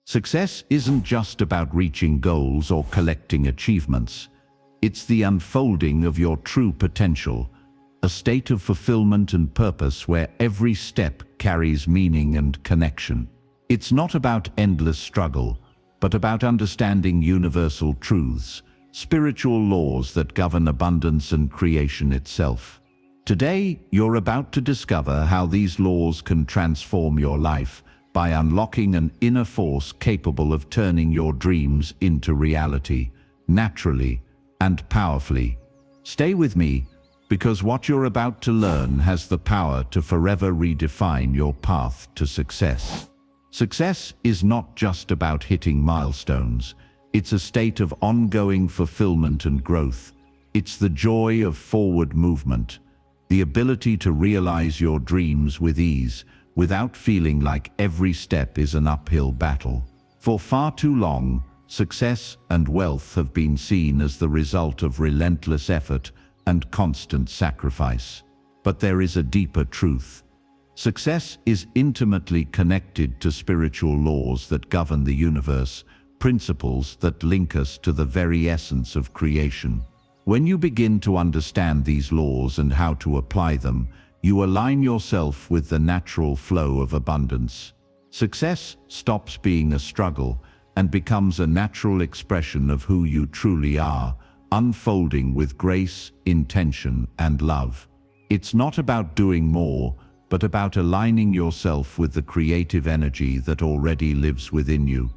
Success isn't just about reaching goals or collecting achievements. It's the unfolding of your true potential, a state of fulfillment and purpose where every step carries meaning and connection. It's not about endless struggle, but about understanding universal truths, spiritual laws that govern abundance and creation itself. Today, you're about to discover how these laws can transform your life by unlocking an inner force capable of turning your dreams into reality, naturally and powerfully. Stay with me, because what you're about to learn has the power to forever redefine your path to success. Success is not just about hitting milestones. It's a state of ongoing fulfillment and growth. It's the joy of forward movement, the ability to realize your dreams with ease, without feeling like every step is an uphill battle. For far too long, success and wealth have been seen as the result of relentless effort and constant sacrifice. But there is a deeper truth. Success is intimately connected to spiritual laws that govern the universe, principles that link us to the very essence of creation. When you begin to understand these laws and how to apply them, you align yourself with the natural flow of abundance. Success stops being a struggle and becomes a natural expression of who you truly are, unfolding with grace, intention, and love. It's not about doing more, but about aligning yourself with the creative energy that already lives within you.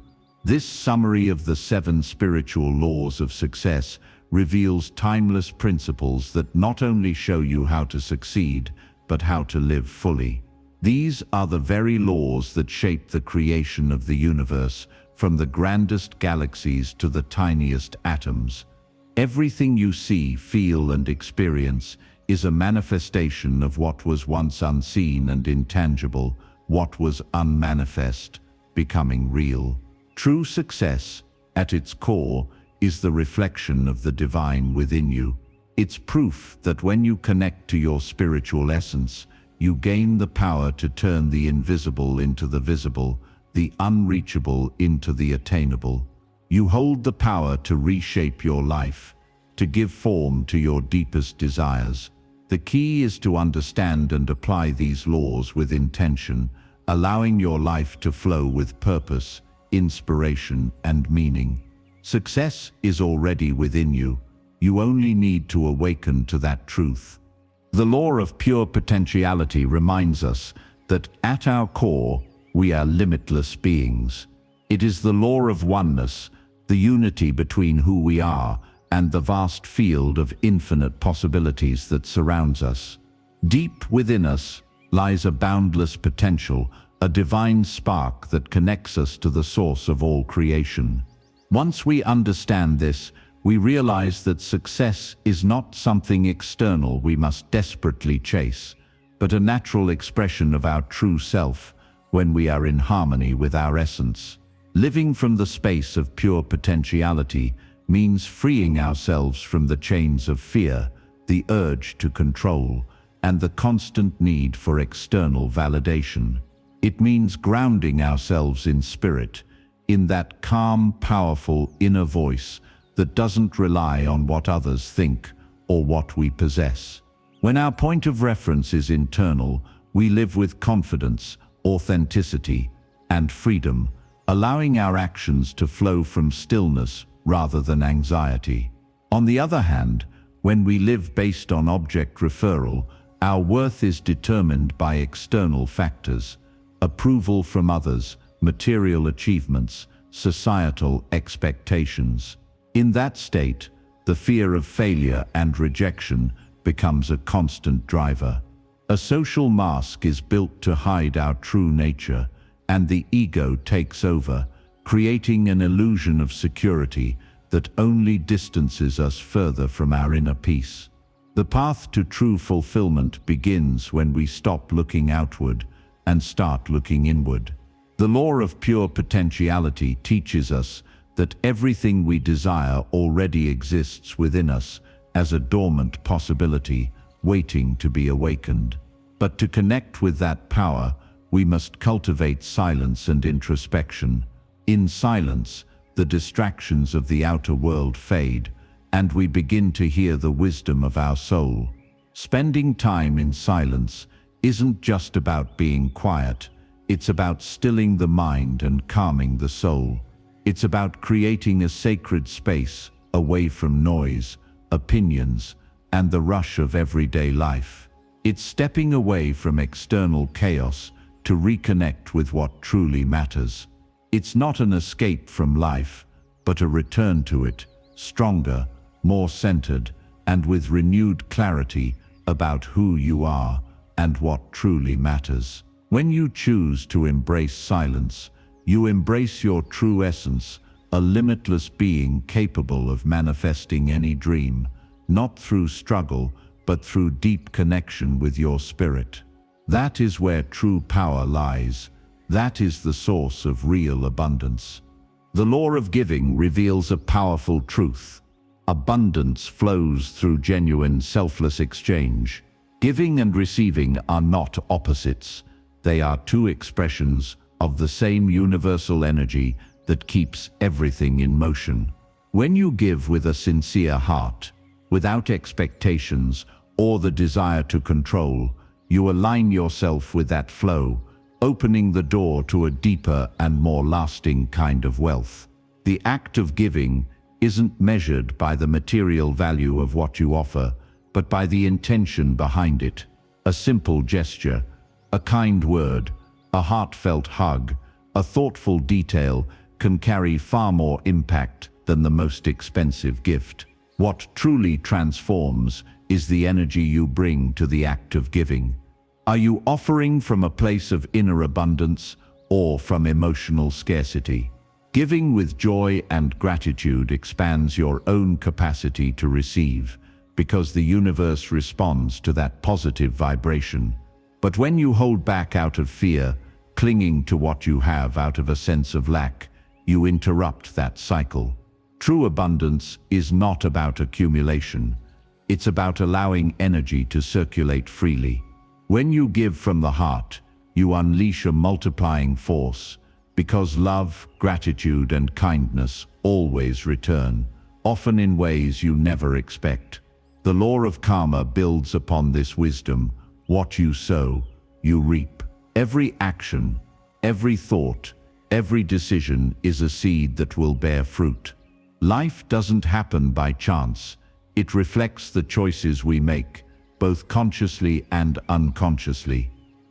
This summary of the 7 spiritual laws of success reveals timeless principles that not only show you how to succeed, but how to live fully. These are the very laws that shape the creation of the universe, from the grandest galaxies to the tiniest atoms. Everything you see, feel, and experience is a manifestation of what was once unseen and intangible, what was unmanifest, becoming real. True success, at its core, is the reflection of the divine within you. It's proof that when you connect to your spiritual essence, you gain the power to turn the invisible into the visible, the unreachable into the attainable. You hold the power to reshape your life, to give form to your deepest desires. The key is to understand and apply these laws with intention, allowing your life to flow with purpose, inspiration, and meaning. Success is already within you. You only need to awaken to that truth. The law of pure potentiality reminds us that at our core, we are limitless beings. It is the law of oneness, the unity between who we are and the vast field of infinite possibilities that surrounds us. Deep within us lies a boundless potential, a divine spark that connects us to the source of all creation. Once we understand this, we realize that success is not something external we must desperately chase, but a natural expression of our true self when we are in harmony with our essence. Living from the space of pure potentiality means freeing ourselves from the chains of fear, the urge to control, and the constant need for external validation. It means grounding ourselves in spirit, in that calm, powerful inner voice that doesn't rely on what others think or what we possess. When our point of reference is internal, we live with confidence, authenticity, and freedom, allowing our actions to flow from stillness rather than anxiety. On the other hand, when we live based on object referral, our worth is determined by external factors, approval from others, material achievements, societal expectations. In that state, the fear of failure and rejection becomes a constant driver. A social mask is built to hide our true nature, and the ego takes over, creating an illusion of security that only distances us further from our inner peace. The path to true fulfillment begins when we stop looking outward and start looking inward. The law of pure potentiality teaches us that everything we desire already exists within us as a dormant possibility waiting to be awakened. But to connect with that power, we must cultivate silence and introspection. In silence, the distractions of the outer world fade, and we begin to hear the wisdom of our soul. Spending time in silence isn't just about being quiet. It's about stilling the mind and calming the soul. It's about creating a sacred space away from noise, opinions, and the rush of everyday life. It's stepping away from external chaos to reconnect with what truly matters. It's not an escape from life, but a return to it, stronger, more centered, and with renewed clarity about who you are and what truly matters. When you choose to embrace silence, you embrace your true essence, a limitless being capable of manifesting any dream, not through struggle, but through deep connection with your spirit. That is where true power lies. That is the source of real abundance. The law of giving reveals a powerful truth. Abundance flows through genuine, selfless exchange. Giving and receiving are not opposites. They are two expressions of the same universal energy that keeps everything in motion. When you give with a sincere heart, without expectations or the desire to control, you align yourself with that flow, opening the door to a deeper and more lasting kind of wealth. The act of giving isn't measured by the material value of what you offer, but by the intention behind it. A simple gesture, a kind word, a heartfelt hug, a thoughtful detail can carry far more impact than the most expensive gift. What truly transforms is the energy you bring to the act of giving. Are you offering from a place of inner abundance or from emotional scarcity? Giving with joy and gratitude expands your own capacity to receive, because the universe responds to that positive vibration. But when you hold back out of fear, clinging to what you have out of a sense of lack, you interrupt that cycle. True abundance is not about accumulation. It's about allowing energy to circulate freely. When you give from the heart, you unleash a multiplying force, because love, gratitude, and kindness always return, often in ways you never expect. The law of karma builds upon this wisdom. What you sow, you reap. Every action, every thought, every decision is a seed that will bear fruit. Life doesn't happen by chance. It reflects the choices we make, both consciously and unconsciously.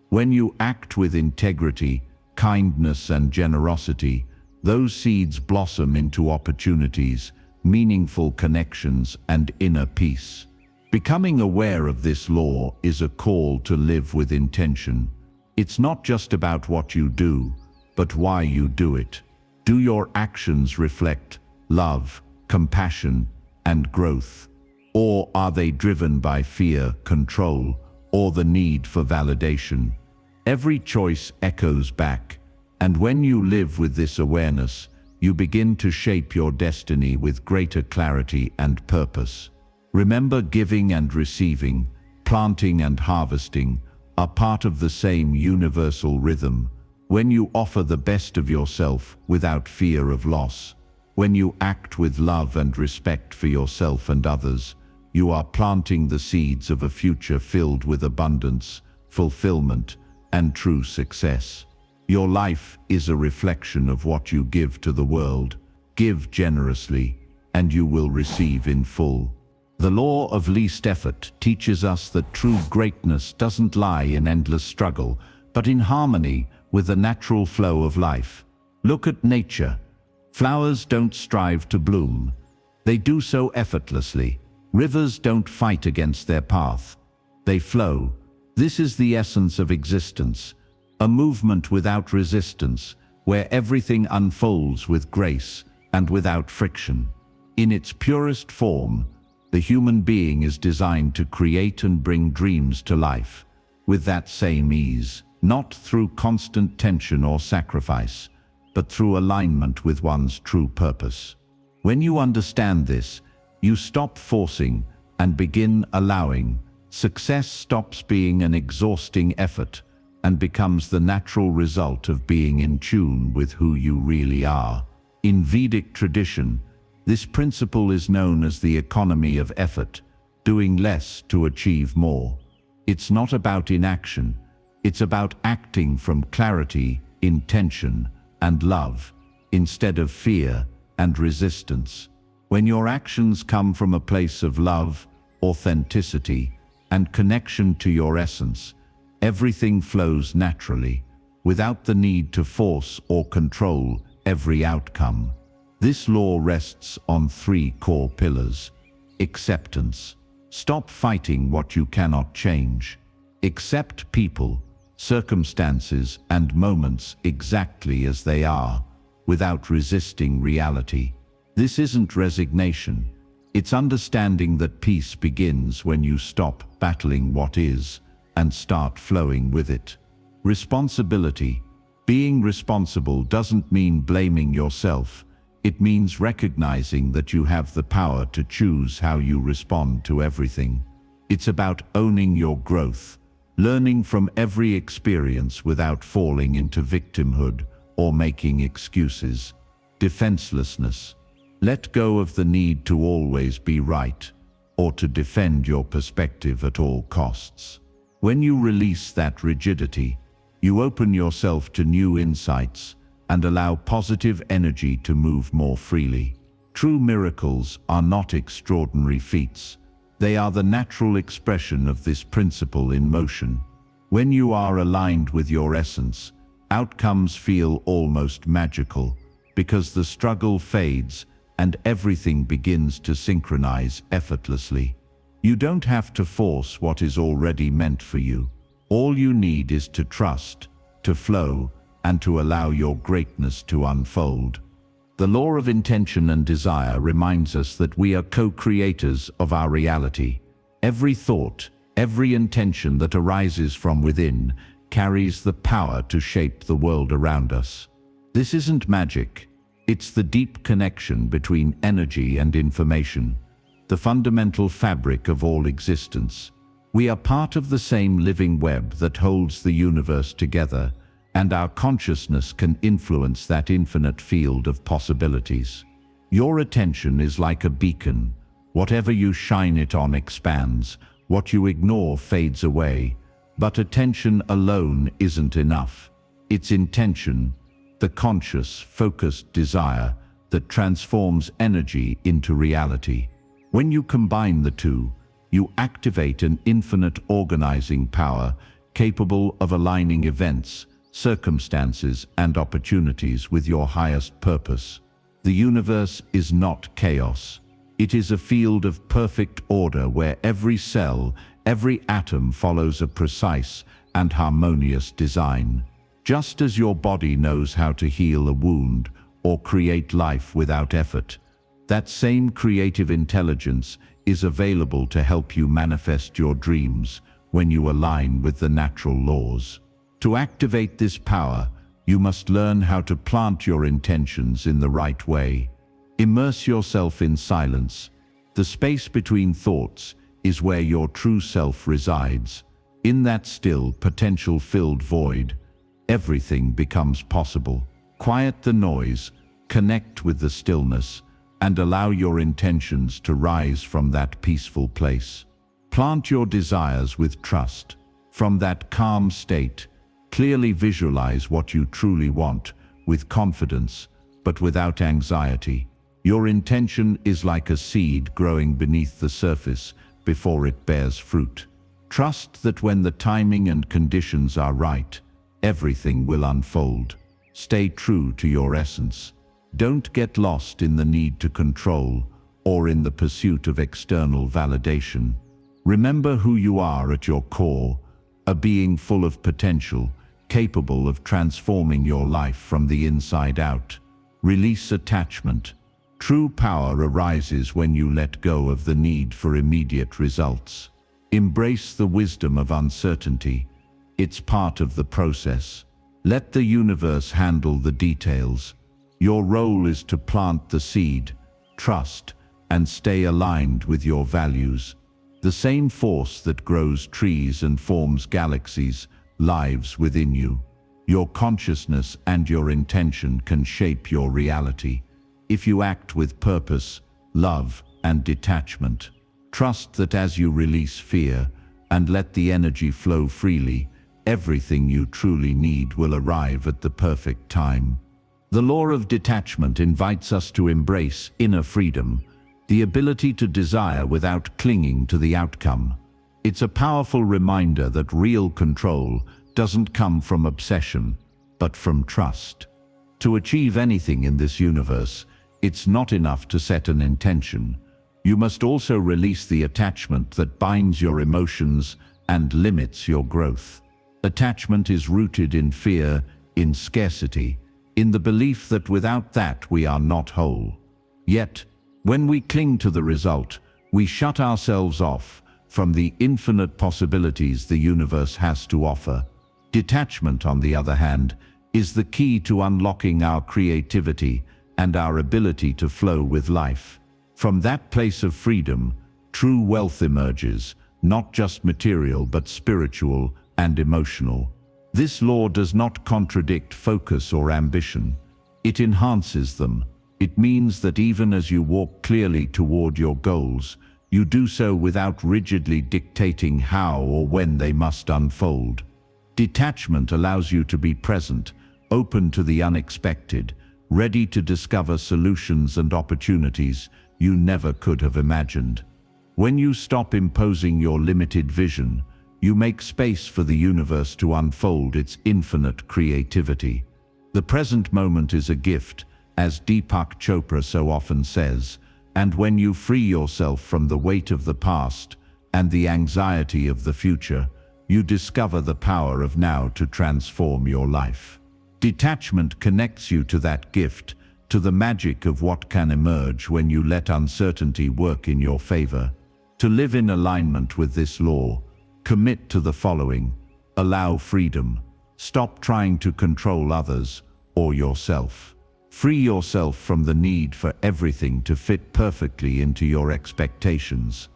When you act with integrity, kindness, and generosity, those seeds blossom into opportunities, meaningful connections, and inner peace. Becoming aware of this law is a call to live with intention. It's not just about what you do, but why you do it. Do your actions reflect love, compassion, and growth? Or are they driven by fear, control, or the need for validation? Every choice echoes back, and when you live with this awareness, you begin to shape your destiny with greater clarity and purpose. Remember, giving and receiving, planting and harvesting, are part of the same universal rhythm. When you offer the best of yourself without fear of loss, when you act with love and respect for yourself and others, you are planting the seeds of a future filled with abundance, fulfillment, and true success. Your life is a reflection of what you give to the world. Give generously, and you will receive in full. The law of least effort teaches us that true greatness doesn't lie in endless struggle, but in harmony with the natural flow of life. Look at nature. Flowers don't strive to bloom. They do so effortlessly. Rivers don't fight against their path. They flow. This is the essence of existence, a movement without resistance, where everything unfolds with grace and without friction. In its purest form, the human being is designed to create and bring dreams to life, with that same ease, not through constant tension or sacrifice, but through alignment with one's true purpose. When you understand this, you stop forcing and begin allowing. Success stops being an exhausting effort, and becomes the natural result of being in tune with who you really are. In Vedic tradition, this principle is known as the economy of effort, doing less to achieve more. It's not about inaction, it's about acting from clarity, intention, and love, instead of fear and resistance. When your actions come from a place of love, authenticity, and connection to your essence, everything flows naturally, without the need to force or control every outcome. This law rests on three core pillars. Acceptance. Stop fighting what you cannot change. Accept people, circumstances, and moments exactly as they are, without resisting reality. This isn't resignation. It's understanding that peace begins when you stop battling what is and start flowing with it. Responsibility. Being responsible doesn't mean blaming yourself. It means recognizing that you have the power to choose how you respond to everything. It's about owning your growth, learning from every experience without falling into victimhood or making excuses. Defenselessness. Let go of the need to always be right or to defend your perspective at all costs. When you release that rigidity, you open yourself to new insights and allow positive energy to move more freely. True miracles are not extraordinary feats. They are the natural expression of this principle in motion. When you are aligned with your essence, outcomes feel almost magical, because the struggle fades and everything begins to synchronize effortlessly. You don't have to force what is already meant for you. All you need is to trust, to flow, and to allow your greatness to unfold. The law of intention and desire reminds us that we are co-creators of our reality. Every thought, every intention that arises from within carries the power to shape the world around us. This isn't magic. It's the deep connection between energy and information, the fundamental fabric of all existence. We are part of the same living web that holds the universe together, and our consciousness can influence that infinite field of possibilities. Your attention is like a beacon. Whatever you shine it on expands, what you ignore fades away. But attention alone isn't enough. It's intention, the conscious, focused desire that transforms energy into reality. When you combine the two, you activate an infinite organizing power capable of aligning events, circumstances, and opportunities with your highest purpose. The universe is not chaos. It is a field of perfect order where every cell, every atom follows a precise and harmonious design. Just as your body knows how to heal a wound or create life without effort, that same creative intelligence is available to help you manifest your dreams when you align with the natural laws. To activate this power, you must learn how to plant your intentions in the right way. Immerse yourself in silence. The space between thoughts is where your true self resides. In that still, potential-filled void, everything becomes possible. Quiet the noise, connect with the stillness, and allow your intentions to rise from that peaceful place. Plant your desires with trust. From that calm state, clearly visualize what you truly want, with confidence, but without anxiety. Your intention is like a seed growing beneath the surface before it bears fruit. Trust that when the timing and conditions are right, everything will unfold. Stay true to your essence. Don't get lost in the need to control or in the pursuit of external validation. Remember who you are at your core, a being full of potential, capable of transforming your life from the inside out. Release attachment. True power arises when you let go of the need for immediate results. Embrace the wisdom of uncertainty. It's part of the process. Let the universe handle the details. Your role is to plant the seed, trust, and stay aligned with your values. The same force that grows trees and forms galaxies lives within you. Your consciousness and your intention can shape your reality. If you act with purpose, love, and detachment, trust that as you release fear and let the energy flow freely, everything you truly need will arrive at the perfect time. The law of detachment invites us to embrace inner freedom, the ability to desire without clinging to the outcome. It's a powerful reminder that real control doesn't come from obsession, but from trust. To achieve anything in this universe, it's not enough to set an intention. You must also release the attachment that binds your emotions and limits your growth. Attachment is rooted in fear, in scarcity, in the belief that without that we are not whole. Yet, when we cling to the result, we shut ourselves off from the infinite possibilities the universe has to offer. Detachment, on the other hand, is the key to unlocking our creativity and our ability to flow with life. From that place of freedom, true wealth emerges, not just material but spiritual and emotional. This law does not contradict focus or ambition. It enhances them. It means that even as you walk clearly toward your goals, you do so without rigidly dictating how or when they must unfold. Detachment allows you to be present, open to the unexpected, ready to discover solutions and opportunities you never could have imagined. When you stop imposing your limited vision, you make space for the universe to unfold its infinite creativity. The present moment is a gift, as Deepak Chopra so often says, and when you free yourself from the weight of the past and the anxiety of the future, you discover the power of now to transform your life. Detachment connects you to that gift, to the magic of what can emerge when you let uncertainty work in your favor. To live in alignment with this law, commit to the following: allow freedom. Stop trying to control others or yourself. Free yourself from the need for everything to fit perfectly into your expectations.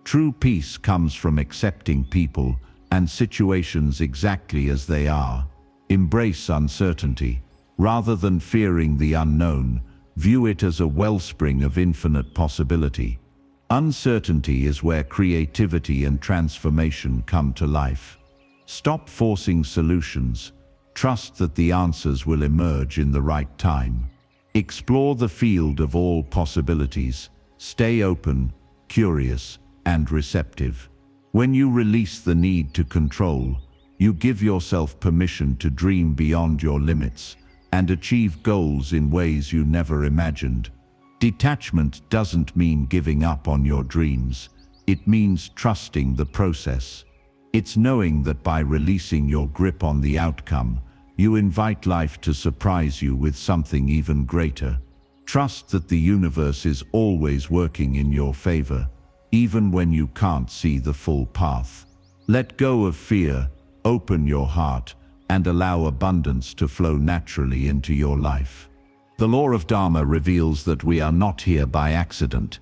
True peace comes from accepting people and situations exactly as they are. Embrace uncertainty. Rather than fearing the unknown, view it as a wellspring of infinite possibility. Uncertainty is where creativity and transformation come to life. Stop forcing solutions. Trust that the answers will emerge in the right time. Explore the field of all possibilities. Stay open, curious, and receptive. When you release the need to control, you give yourself permission to dream beyond your limits and achieve goals in ways you never imagined. Detachment doesn't mean giving up on your dreams. It means trusting the process. It's knowing that by releasing your grip on the outcome, you invite life to surprise you with something even greater. Trust that the universe is always working in your favor, even when you can't see the full path. Let go of fear, open your heart, and allow abundance to flow naturally into your life. The law of Dharma reveals that we are not here by accident.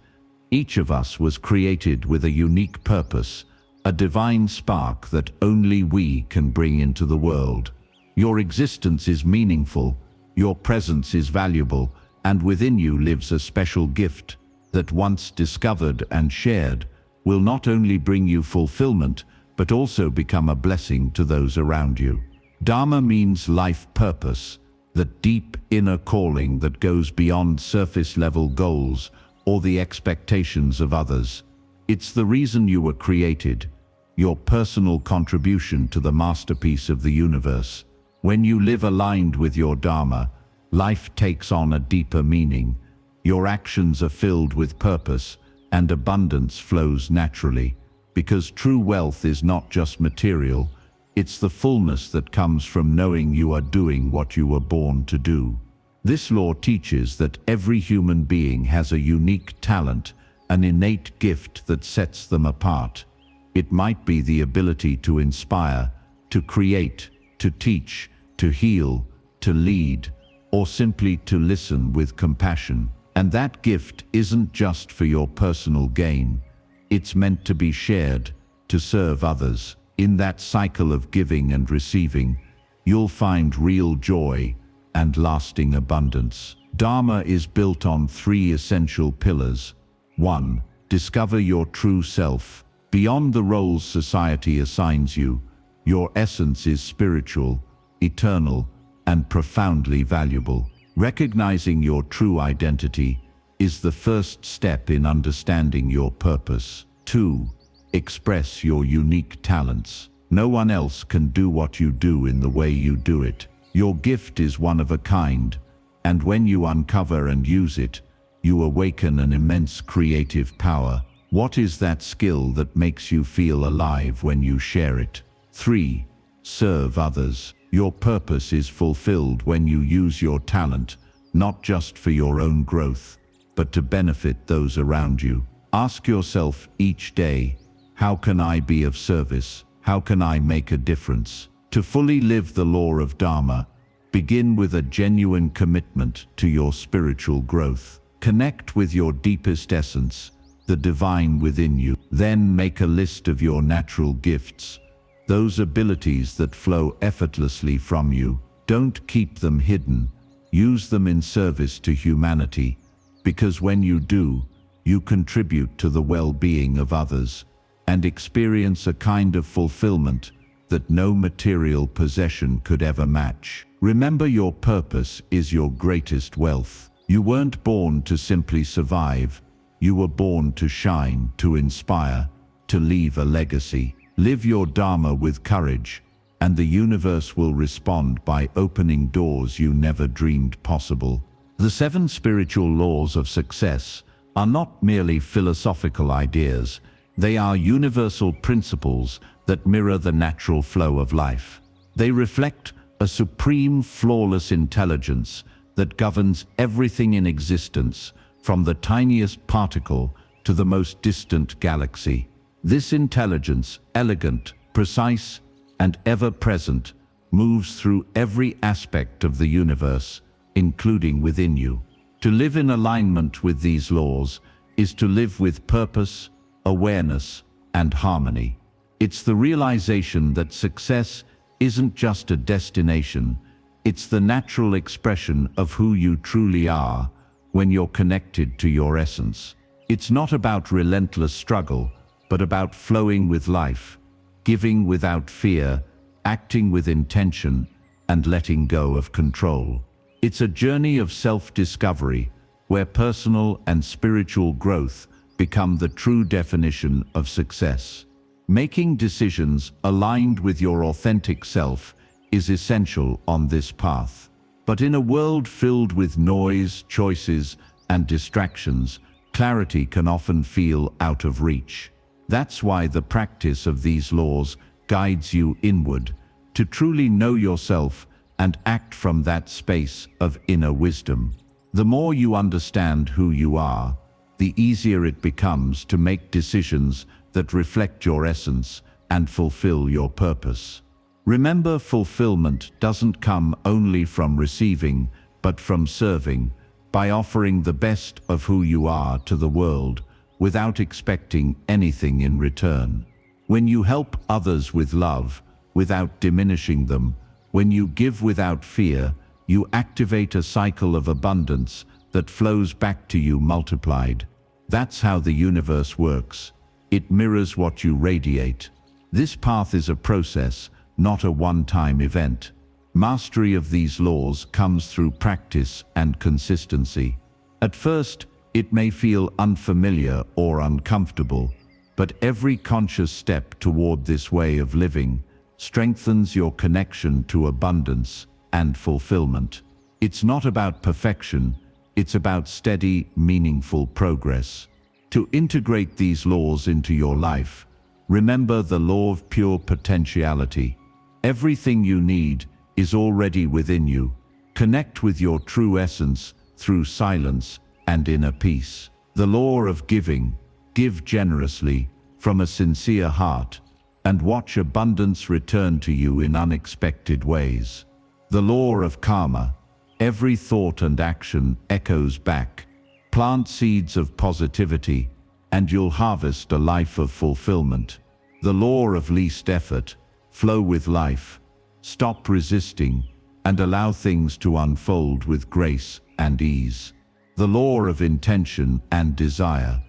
Each of us was created with a unique purpose, a divine spark that only we can bring into the world. Your existence is meaningful, your presence is valuable, and within you lives a special gift that, once discovered and shared, will not only bring you fulfillment, but also become a blessing to those around you. Dharma means life purpose, that deep inner calling that goes beyond surface-level goals or the expectations of others. It's the reason you were created, your personal contribution to the masterpiece of the universe. When you live aligned with your Dharma, life takes on a deeper meaning. Your actions are filled with purpose, and abundance flows naturally, because true wealth is not just material, it's the fullness that comes from knowing you are doing what you were born to do. This law teaches that every human being has a unique talent, an innate gift that sets them apart. It might be the ability to inspire, to create, to teach, to heal, to lead, or simply to listen with compassion. And that gift isn't just for your personal gain. It's meant to be shared, to serve others. In that cycle of giving and receiving, you'll find real joy and lasting abundance. Dharma is built on 3 essential pillars. 1. Discover your true self. Beyond the roles society assigns you, your essence is spiritual, eternal, and profoundly valuable. Recognizing your true identity is the first step in understanding your purpose. 2. Express your unique talents. No one else can do what you do in the way you do it. Your gift is one of a kind, and when you uncover and use it, you awaken an immense creative power. What is that skill that makes you feel alive when you share it? 3. Serve others. Your purpose is fulfilled when you use your talent, not just for your own growth, but to benefit those around you. Ask yourself each day, how can I be of service? How can I make a difference? To fully live the law of Dharma, begin with a genuine commitment to your spiritual growth. Connect with your deepest essence, the divine within you. Then make a list of your natural gifts, those abilities that flow effortlessly from you. Don't keep them hidden. Use them in service to humanity, because when you do, you contribute to the well-being of others and experience a kind of fulfillment that no material possession could ever match. Remember, your purpose is your greatest wealth. You weren't born to simply survive. You were born to shine, to inspire, to leave a legacy. Live your Dharma with courage, and the universe will respond by opening doors you never dreamed possible. The 7 spiritual laws of success are not merely philosophical ideas. They are universal principles that mirror the natural flow of life. They reflect a supreme, flawless intelligence that governs everything in existence, from the tiniest particle to the most distant galaxy. This intelligence, elegant, precise, and ever-present, moves through every aspect of the universe, including within you. To live in alignment with these laws is to live with purpose, awareness, and harmony. It's the realization that success isn't just a destination, it's the natural expression of who you truly are when you're connected to your essence. It's not about relentless struggle, but about flowing with life, giving without fear, acting with intention, and letting go of control. It's a journey of self-discovery, where personal and spiritual growth become the true definition of success. Making decisions aligned with your authentic self is essential on this path. But in a world filled with noise, choices, and distractions, clarity can often feel out of reach. That's why the practice of these laws guides you inward, to truly know yourself and act from that space of inner wisdom. The more you understand who you are, the easier it becomes to make decisions that reflect your essence and fulfill your purpose. Remember, fulfillment doesn't come only from receiving, but from serving, by offering the best of who you are to the world without expecting anything in return. When you help others with love, without diminishing them, when you give without fear, you activate a cycle of abundance that flows back to you multiplied. That's how the universe works. It mirrors what you radiate. This path is a process, not a one-time event. Mastery of these laws comes through practice and consistency. At first, it may feel unfamiliar or uncomfortable, but every conscious step toward this way of living strengthens your connection to abundance and fulfillment. It's not about perfection, it's about steady, meaningful progress. To integrate these laws into your life, remember the law of pure potentiality. Everything you need is already within you. Connect with your true essence through silence and inner peace. The law of giving. Give generously, from a sincere heart, and watch abundance return to you in unexpected ways. The law of karma. Every thought and action echoes back. Plant seeds of positivity, and you'll harvest a life of fulfillment. The law of least effort, flow with life, stop resisting, and allow things to unfold with grace and ease. The law of intention and desire,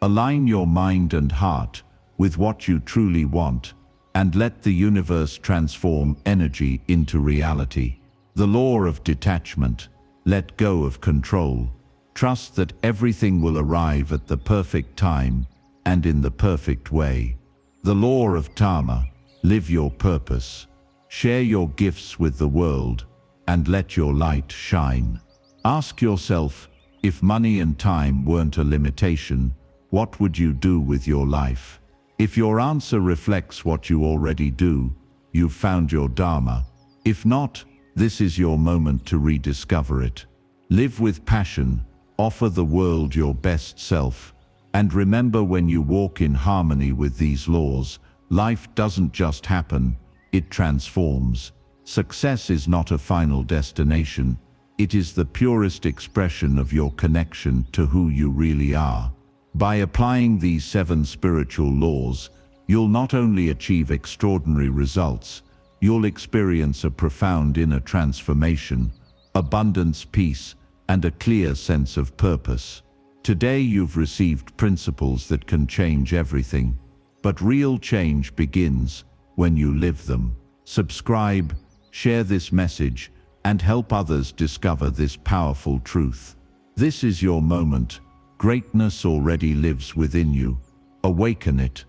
align your mind and heart with what you truly want, and let the universe transform energy into reality. The law of detachment, let go of control, trust that everything will arrive at the perfect time and in the perfect way. The law of dharma, live your purpose, share your gifts with the world, and let your light shine. Ask yourself, if money and time weren't a limitation, what would you do with your life? If your answer reflects what you already do, you've found your dharma. If not, this is your moment to rediscover it. Live with passion, offer the world your best self, and remember, when you walk in harmony with these laws, life doesn't just happen, it transforms. Success is not a final destination, it is the purest expression of your connection to who you really are. By applying these 7 spiritual laws, you'll not only achieve extraordinary results, you'll experience a profound inner transformation, abundance, peace, and a clear sense of purpose. Today you've received principles that can change everything, but real change begins when you live them. Subscribe, share this message, and help others discover this powerful truth. This is your moment. Greatness already lives within you. Awaken it.